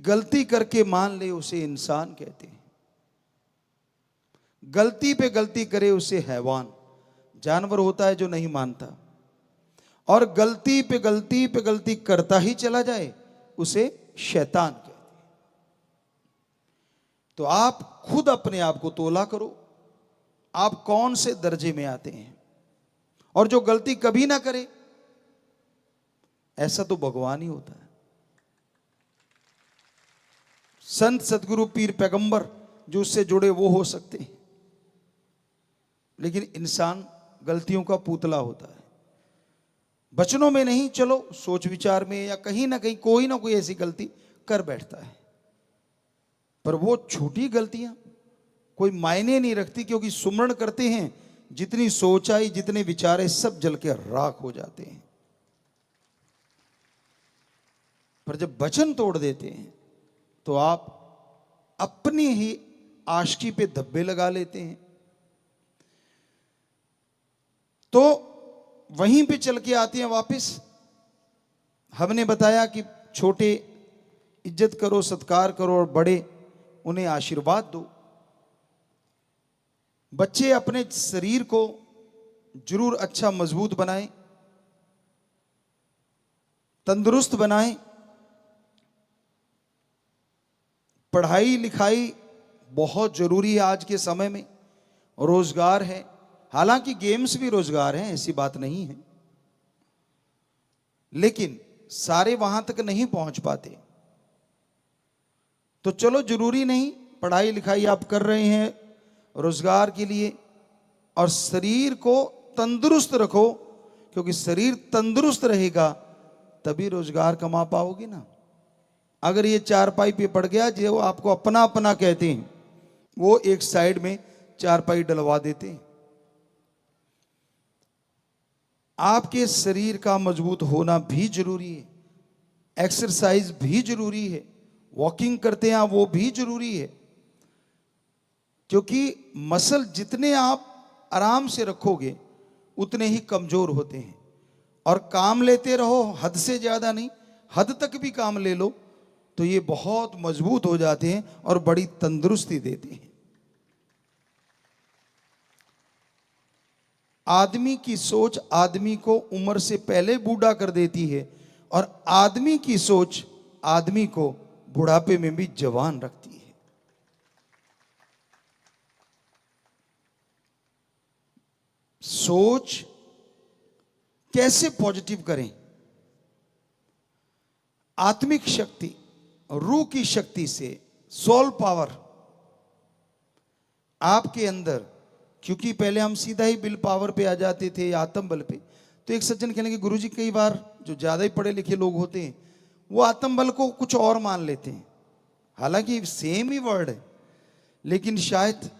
गलती करके मान ले उसे इंसान कहते हैं, गलती पे गलती करे उसे हैवान, जानवर होता है जो नहीं मानता, और गलती पे गलती पे गलती करता ही चला जाए उसे शैतान कहते हैं। तो आप खुद अपने आप को तोला करो, आप कौन से दर्जे में आते हैं। और जो गलती कभी ना करे ऐसा तो भगवान ही होता है। संत सदगुरु पीर पैगंबर जो उससे जुड़े वो हो सकते हैं, लेकिन इंसान गलतियों का पुतला होता है। वचनों में नहीं, चलो सोच विचार में या कहीं ना कहीं कोई ना कोई ऐसी गलती कर बैठता है, पर वो छोटी गलतियां कोई मायने नहीं रखती, क्योंकि सुमरण करते हैं जितनी सोच आई जितने विचारे सब जल के राख हो जाते हैं। पर जब वचन तोड़ देते हैं तो आप अपनी ही आशिकी पे धब्बे लगा लेते हैं। तो वहीं पे चल के आते हैं वापस। हमने बताया कि छोटे इज्जत करो, सत्कार करो, और बड़े उन्हें आशीर्वाद दो। बच्चे अपने शरीर को जरूर अच्छा मजबूत बनाएं, तंदुरुस्त बनाएं। पढ़ाई लिखाई बहुत जरूरी है आज के समय में, रोजगार है, हालांकि गेम्स भी रोजगार है, ऐसी बात नहीं है, लेकिन सारे वहां तक नहीं पहुंच पाते। तो चलो जरूरी नहीं, पढ़ाई लिखाई आप कर रहे हैं रोजगार के लिए, और शरीर को तंदुरुस्त रखो, क्योंकि शरीर तंदुरुस्त रहेगा तभी रोजगार कमा पाओगे ना। अगर ये चारपाई पे पड़ गया, जो आपको अपना अपना कहते हैं, वो एक साइड में चारपाई डलवा देते हैं। आपके शरीर का मजबूत होना भी जरूरी है, एक्सरसाइज भी जरूरी है, वॉकिंग करते हैं वो भी जरूरी है, क्योंकि मसल जितने आप आराम से रखोगे उतने ही कमजोर होते हैं। और काम लेते रहो, हद से ज्यादा नहीं, हद तक भी काम ले लो तो ये बहुत मजबूत हो जाते हैं और बड़ी तंदुरुस्ती देते हैं। आदमी की सोच आदमी को उम्र से पहले बूढ़ा कर देती है, और आदमी की सोच आदमी को बुढ़ापे में भी जवान रखती है। सोच कैसे पॉजिटिव करें? आत्मिक शक्ति, रूह की शक्ति से, सोल पावर आपके अंदर, क्योंकि पहले हम सीधा ही विल पावर पे आ जाते थे, आत्म बल पे। तो एक सज्जन कहने के गुरुजी, कई बार जो ज्यादा ही पढ़े लिखे लोग होते हैं वो आत्म बल को कुछ और मान लेते हैं, हालांकि सेम ही वर्ड है, लेकिन शायद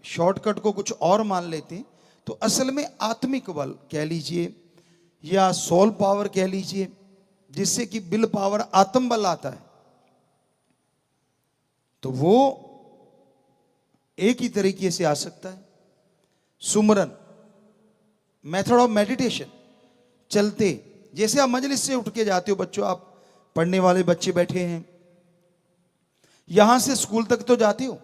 शॉर्टकट को कुछ और मान लेते हैं। तो असल में आत्मिक बल कह लीजिए या सोल पावर कह लीजिए, जिससे कि विल पावर आत्म बल आता है, तो वो एक ही तरीके से आ सकता है। सुमरन, मेथड ऑफ मेडिटेशन, चलते, जैसे आप मजलिस से उठ के जाते हो, बच्चों आप पढ़ने वाले बच्चे बैठे हैं, यहां से स्कूल तक तो जाते हो,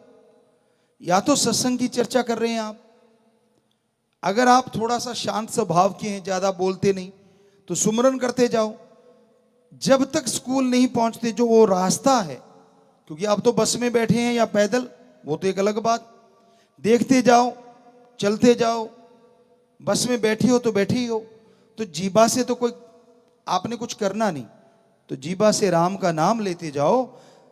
या तो सत्संग की चर्चा कर रहे हैं आप। अगर आप थोड़ा सा शांत स्वभाव के हैं, ज्यादा बोलते नहीं, तो सुमरन करते जाओ जब तक स्कूल नहीं पहुंचते। जो वो रास्ता है, क्योंकि आप तो बस में बैठे हैं या पैदल, वो तो एक अलग बात, देखते जाओ, चलते जाओ। बस में बैठे हो तो बैठे ही हो, तो जीभा से तो कोई आपने कुछ करना नहीं, तो जीभा से राम का नाम लेते जाओ,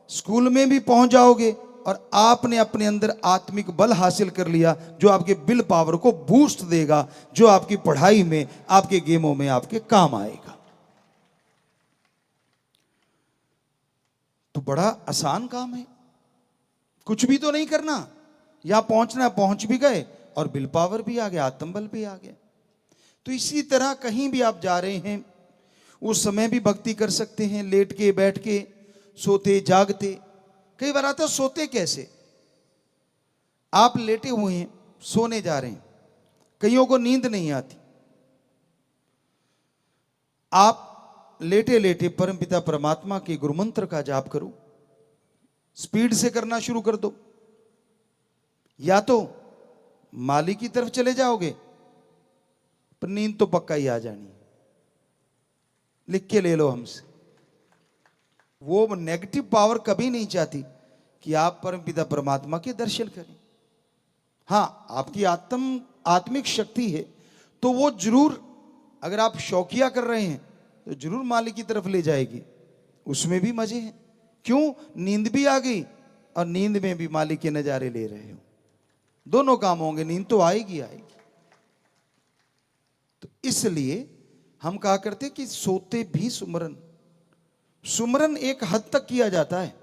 स्कूल में भी पहुंच जाओगे, और आपने अपने अंदर आत्मिक बल हासिल कर लिया, जो आपके विल पावर को बूस्ट देगा, जो आपकी पढ़ाई में, आपके गेमों में आपके काम आएगा। तो बड़ा आसान काम है, कुछ भी तो नहीं करना, यहां पहुंचना, पहुंच भी गए, और विल पावर भी आ गया, आत्मबल भी आ गया। तो इसी तरह कहीं भी आप जा रहे हैं, उस समय भी भक्ति कर सकते हैं, लेट के, बैठ के, सोते जागते। कई बार आता है सोते कैसे? आप लेटे हुए हैं, सोने जा रहे हैं, कईयों को नींद नहीं आती, आप लेटे लेटे परमपिता परमात्मा के गुरु मंत्र का जाप करो, स्पीड से करना शुरू कर दो, या तो माली की तरफ चले जाओगे, पर नींद तो पक्का ही आ जानी है। लिख के ले लो हमसे। वो नेगेटिव पावर कभी नहीं चाहती कि आप परमपिता परमात्मा के दर्शन करें। हां, आपकी आत्मिक शक्ति है तो वो जरूर, अगर आप शौकिया कर रहे हैं तो जरूर मालिक की तरफ ले जाएगी। उसमें भी मजे हैं। क्यों? नींद भी आ गई और नींद में भी मालिक के नजारे ले रहे हो। दोनों काम होंगे, नींद तो आएगी आएगी। तो इसलिए हम कहा करते कि सोते भी सुमरन। सुमरन एक हद तक किया जाता है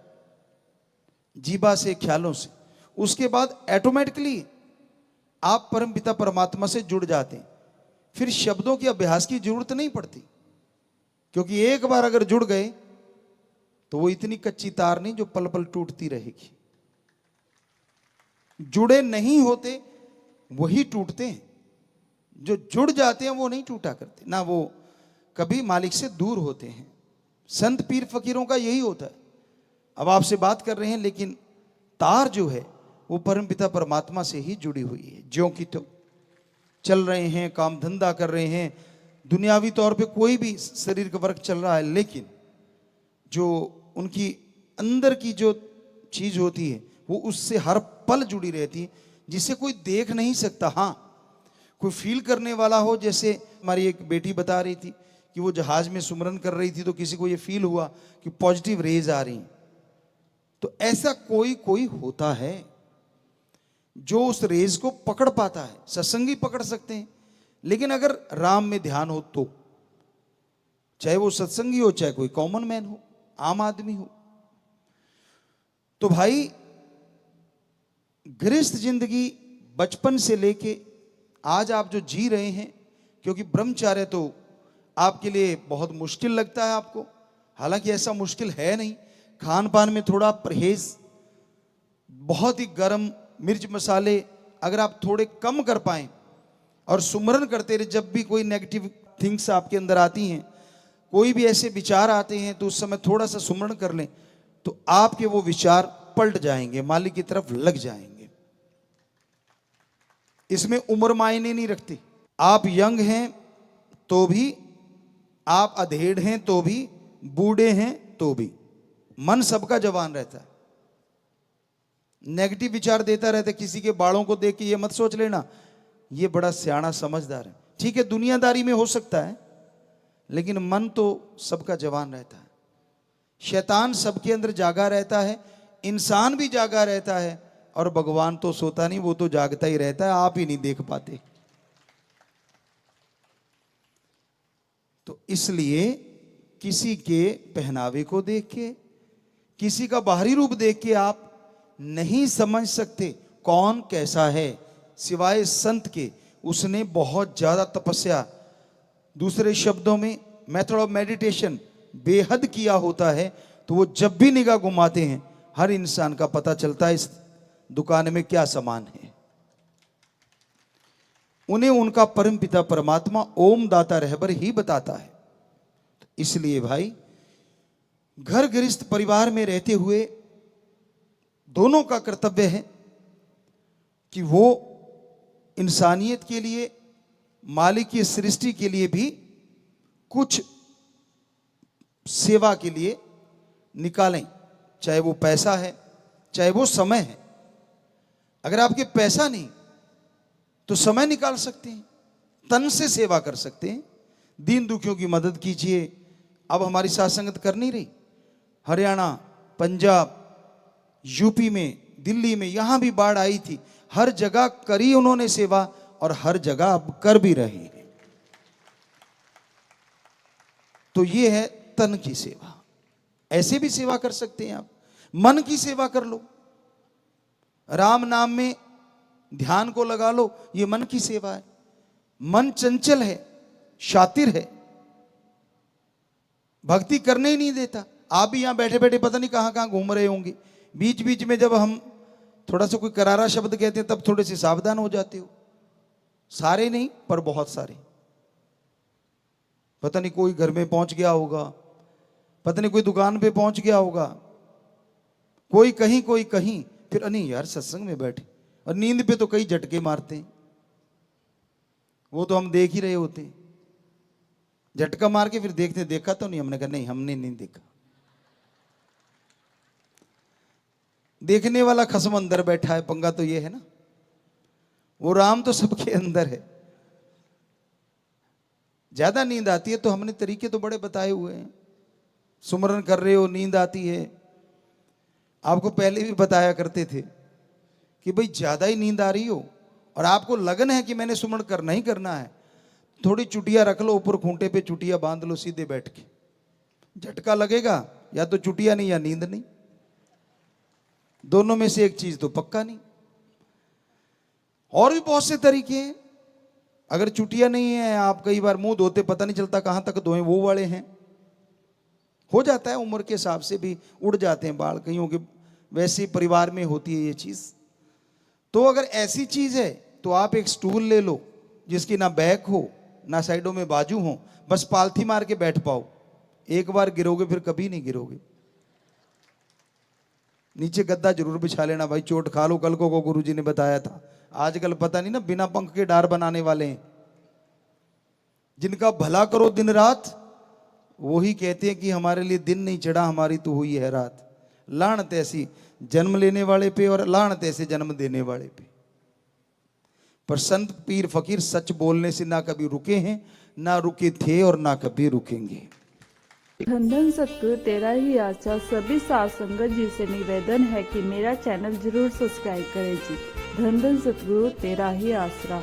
जीवा से, ख्यालों से। उसके बाद ऑटोमेटिकली आप परमपिता परमात्मा से जुड़ जाते हैं। फिर शब्दों के अभ्यास की जरूरत नहीं पड़ती, क्योंकि एक बार अगर जुड़ गए तो वो इतनी कच्ची तार नहीं जो पल पल टूटती रहेगी। जुड़े नहीं होते वही टूटते हैं, जो जुड़ जाते हैं वो नहीं टूटा करते ना, वो कभी मालिक से दूर होते हैं। संत पीर फकीरों का यही होता है। अब आपसे बात कर रहे हैं लेकिन तार जो है वो परमपिता परमात्मा से ही जुड़ी हुई है। ज्यों की तो चल रहे हैं, काम धंधा कर रहे हैं, दुनियावी तौर पे कोई भी शरीर का वर्क चल रहा है, लेकिन जो उनकी अंदर की जो चीज होती है वो उससे हर पल जुड़ी रहती है, जिसे कोई देख नहीं सकता। हाँ, कोई फील करने वाला हो, जैसे हमारी एक बेटी बता रही थी कि वो जहाज में सुमरन कर रही थी तो किसी को ये फील हुआ कि पॉजिटिव रेज आ रही। तो ऐसा कोई कोई होता है जो उस रेज को पकड़ पाता है। सत्संगी पकड़ सकते हैं, लेकिन अगर राम में ध्यान हो तो, चाहे वो सत्संगी हो, चाहे कोई कॉमन मैन हो, आम आदमी हो। तो भाई, गृहस्थ जिंदगी बचपन से लेके आज आप जो जी रहे हैं, क्योंकि ब्रह्मचार्य तो आपके लिए बहुत मुश्किल लगता है आपको, हालांकि ऐसा मुश्किल है नहीं। खान पान में थोड़ा परहेज, बहुत ही गर्म मिर्च मसाले अगर आप थोड़े कम कर पाएं और सुमरन करते रहे, जब भी कोई नेगेटिव थिंग्स आपके अंदर आती हैं, कोई भी ऐसे विचार आते हैं, तो उस समय थोड़ा सा सुमरन कर लें तो आपके वो विचार पलट जाएंगे, मालिक की तरफ लग जाएंगे। इसमें उम्र मायने नहीं रखती। आप यंग हैं तो भी, आप अधेड़ हैं तो भी, बूढ़े हैं तो भी, मन सबका जवान रहता है। नेगेटिव विचार देता रहता है, किसी के बालों को देख के ये मत सोच लेना ये बड़ा सियाना समझदार है। ठीक है, दुनियादारी में हो सकता है, लेकिन मन तो सबका जवान रहता है। शैतान सबके अंदर जागा रहता है, इंसान भी जागा रहता है, और भगवान तो सोता नहीं, वो तो जागता ही रहता है, आप ही नहीं देख पाते। तो इसलिए किसी के पहनावे को देख के, किसी का बाहरी रूप देख के आप नहीं समझ सकते कौन कैसा है, सिवाय संत के। उसने बहुत ज्यादा तपस्या, दूसरे शब्दों में मेथड ऑफ मेडिटेशन बेहद किया होता है, तो वो जब भी निगाह घुमाते हैं हर इंसान का पता चलता है इस दुकान में क्या सामान है। उन्हें उनका परम पिता परमात्मा ओम दाता रहबर ही बताता है। इसलिए भाई, घर गृहस्थ परिवार में रहते हुए दोनों का कर्तव्य है कि वो इंसानियत के लिए, मालिक की सृष्टि के लिए भी कुछ सेवा के लिए निकालें, चाहे वो पैसा है, चाहे वो समय है। अगर आपके पैसा नहीं तो समय निकाल सकते हैं, तन से सेवा कर सकते हैं, दीन दुखियों की मदद कीजिए। अब हमारी साथ संगत कर नहीं रही, हरियाणा, पंजाब, यूपी में, दिल्ली में, यहां भी बाढ़ आई थी, हर जगह करी उन्होंने सेवा, और हर जगह अब कर भी रहे हैं। तो ये है तन की सेवा। ऐसे भी सेवा कर सकते हैं आप। मन की सेवा कर लो, राम नाम में ध्यान को लगा लो, ये मन की सेवा है। मन चंचल है, शातिर है, भक्ति करने ही नहीं देता। आप भी यहां बैठे बैठे पता नहीं कहां कहां घूम रहे होंगे। बीच बीच में जब हम थोड़ा सा कोई करारा शब्द कहते हैं तब थोड़े से सावधान हो जाते हो। सारे नहीं, पर बहुत सारे। पता नहीं कोई घर में पहुंच गया होगा, पता नहीं कोई दुकान पे पहुंच गया होगा, कोई कहीं, फिर नहीं यार सत्संग में बैठे, और नींद पे तो कई झटके मारते हैं, वो तो हम देख ही रहे होते हैं। झटका मार के फिर देखते देखा तो नहीं, हमने कहा नहीं हमने नहीं देखा। देखने वाला खसम अंदर बैठा है, पंगा तो ये है ना, वो राम तो सबके अंदर है। ज्यादा नींद आती है तो हमने तरीके तो बड़े बताए हुए हैं। सुमरन कर रहे हो नींद आती है, आपको पहले भी बताया करते थे कि भाई ज्यादा ही नींद आ रही हो और आपको लगन है कि मैंने सुमरन करना ही करना है, थोड़ी चुटिया रख लो ऊपर खूंटे पे, चुटिया बांध लो सीधे बैठ के, झटका लगेगा या तो चुटिया नहीं या नींद नहीं, दोनों में से एक चीज तो पक्का नहीं। और भी बहुत से तरीके हैं। अगर चुटिया नहीं है, आप कई बार मुंह धोते पता नहीं चलता कहां तक धोए, वो वाले हैं, हो जाता है उम्र के हिसाब से भी उड़ जाते हैं बाल, कईयों के वैसे परिवार में होती है ये चीज। तो अगर ऐसी चीज है तो आप एक स्टूल ले लो जिसकी ना बैक हो ना साइडों में बाजू हो, बस पालथी मार के बैठ पाओ, एक बार गिरोगे फिर कभी नहीं गिरोगे। नीचे गद्दा जरूर बिछा लेना भाई, चोट खा लो, कल को गुरुजी ने बताया था। आजकल पता नहीं ना बिना पंख के डार बनाने वाले हैं, जिनका भला करो दिन रात वही कहते हैं कि हमारे लिए दिन नहीं चढ़ा, हमारी तो हुई है रात। लानत ऐसी जन्म लेने वाले पे और लानत ऐसे जन्म देने वाले पे। पर संत पीर फकीर सच बोलने से ना कभी रुके हैं, ना रुके थे और ना कभी रुकेंगे। धन धन सतगुरु तेरा ही आशा। सभी साध संगत जी से निवेदन है कि मेरा चैनल जरूर सब्सक्राइब करें जी। धन धन सतगुरु तेरा ही आसरा।